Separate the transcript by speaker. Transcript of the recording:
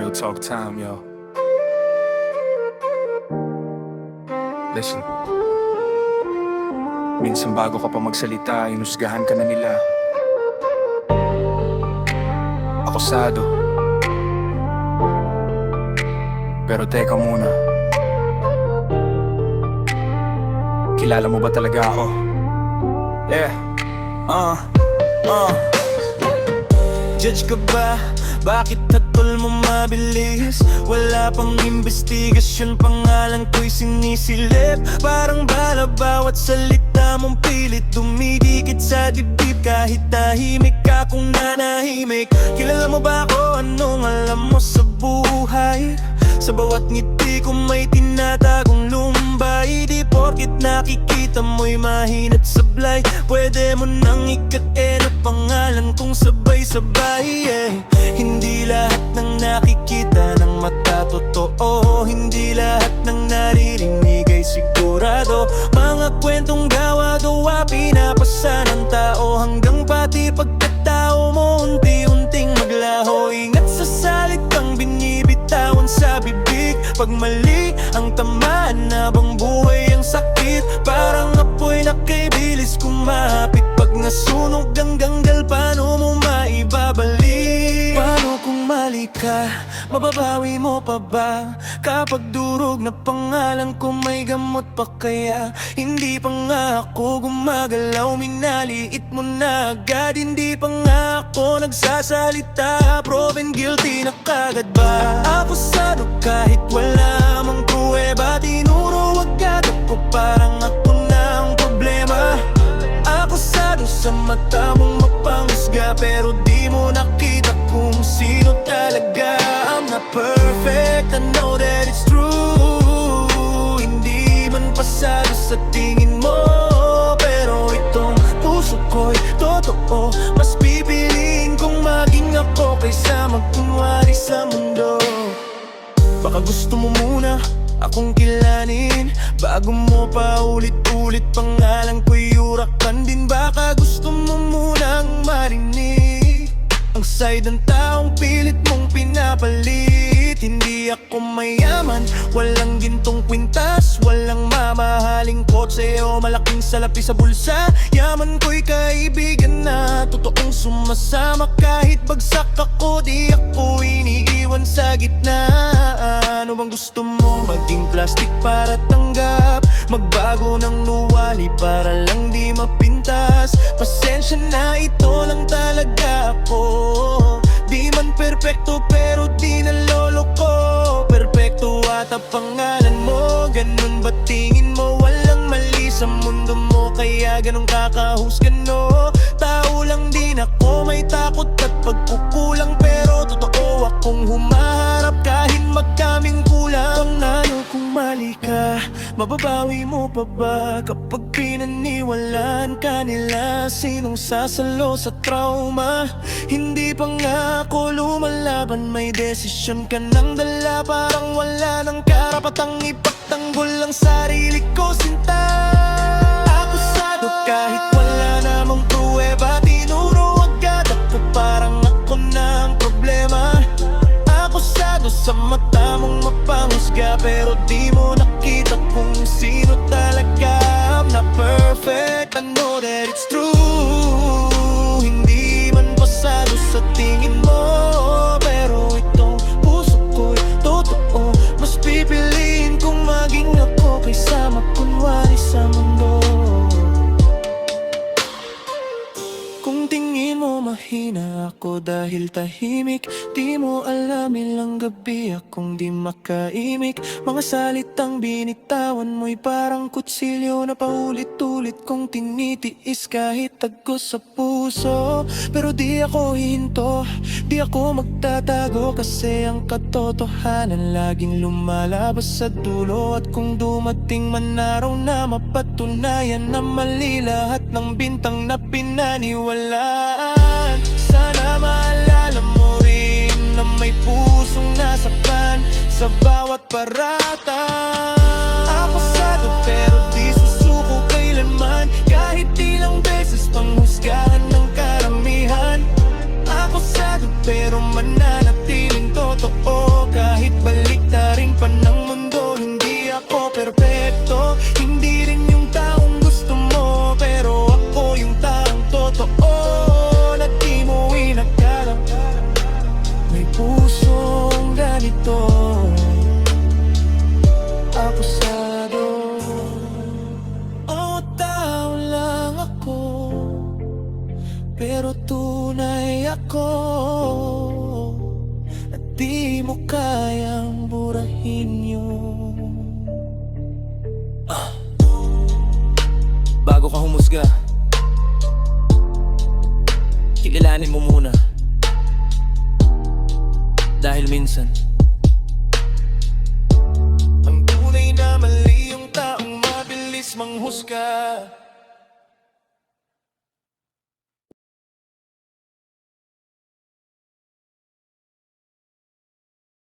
Speaker 1: Real talk time, yo. Listen. Minsan bago ka pa magsalita, inusgahan ka na nila. Akusado. Pero teka muna. Kilala mo ba talaga ako? Yeah.
Speaker 2: Judge ka ba? Bakit hatol mo mabilis? Wala pang investigasyon, pangalan ko'y sinisilip. Parang bala bawat salita mong pilit dumidikit sa dibdib. Kahit tahimik ka kung nanahimik. Kilala mo ba ako? Anong alam mo sa buhay? Sa bawat ngiti ko may tinatagong lumbay. Di porkit nakikita mo'y mahinat sablay. Pwede mo nang ikat na pangalan kong sabay-sabay, Hindi lahat ng nakikita ng mata totoo. Hindi lahat ng naririnig ay sigurado. Mga kwentong gawa-gawa pinapasa ng tao. Hanggang pati pagkatao mo unti-unting maglaho. Ingat sa salitang binibitawan sa bibig. Pag mali ang tamaan, habang buhay ang sakit. Parang apoy na kay bilis kumapit. Pag nasunog ang ganggal, paano mo maibabalik? Paano kung mali ka? Mababawi mo pa ba? Kapag durog na pangalan ko, may gamot pa kaya? Hindi pa nga ako gumagalaw, minaliit mo na agad. Hindi pa nga ako nagsasalita, proven guilty na kagad ba? Akusado kahit wala mang pruweba. Tinuro agad ako, parang ako na ang problema. Akusado sa mata mong mapanghusga, pero di mo nakita kung sino talaga. I'm not perfect, I know that it's true. Hindi man pasado sa tingin mo, pero itong puso ko'y totoo. Mas pipiliin kong maging ako kaysa magkunwari sa mundo. Baka gusto mo muna akong kilanin bago mo pa ulit-ulit pangalan ko'y yurakan din. Baka gusto mo munang marinig ang side ng taong pilit mong pinapalit. Hindi ako mayaman, walang gintong kwintas, walang mamahaling kotse o malaking salapi sa bulsa. Yaman ko'y kaibigan na totoong sumasama. Kahit bagsak ako, di ako iniiwan sa gitna. Ano bang gusto mo? Maging plastic para tanggap, magbago ng nuwali para lang di mapintas. Pasensya na, ito lang talaga ako. Di man perpekto pero di naloloko. Perpekto ata pangalan mo, ganun ba tingin mo? Walang mali sa mundo mo, kaya ganun kakahusga, no? Tao lang din ako, may takot at pagkukulang, pero totoo akong humaharap kahit magkaming kulang. Ano kung mali ka? Mababawi mo pa ba? Kapag pinaniwalaan ka nila, sinong sasalo sa trauma? Hindi pa nga ako lumalaban, may desisyon ka nang dala. Parang wala ng karapatang ipagtanggol ang sarili ko, sinta. Akusado kahit wala namang pruweba. Tinuro agad ako, parang ako na ang problema. Akusado sa mata mong mapanghusga, pero di mo nakita kung sino talaga. I'm not perfect, I know that it's true. Hindi man pasado sa tingin mo, pero itong puso ko'y totoo. Mas pipiliin kong maging ako kaysa magkunwari sa mundo. Kung tingin mo mahina ako dahil tahimik, di mo alam ilang gabi akong di makaimik. Mga salitang binitawan mo'y parang kutsilyo na paulit-ulit kong tinitiis kahit tagos sa puso. Pero di ako hihinto, di ako magtatago, kasi ang katotohanan laging lumalabas sa dulo. At kung dumating man araw na mapatunayan na mali lahat ng bintang na pinaniwalaan, sana maalala mo rin na may pusong nasaktan sa bawat parata. Akusado pero di susuko kailanman, kahit ilang beses panghusgahan ng karamihan. Akusado pero mananatiling totoo. pero tunay ako at di mo kayang burahin yun. Bago ka humusga, kilalanin mo muna. Dahil minsan ang tunay na mali yung taong mabilis manghusga.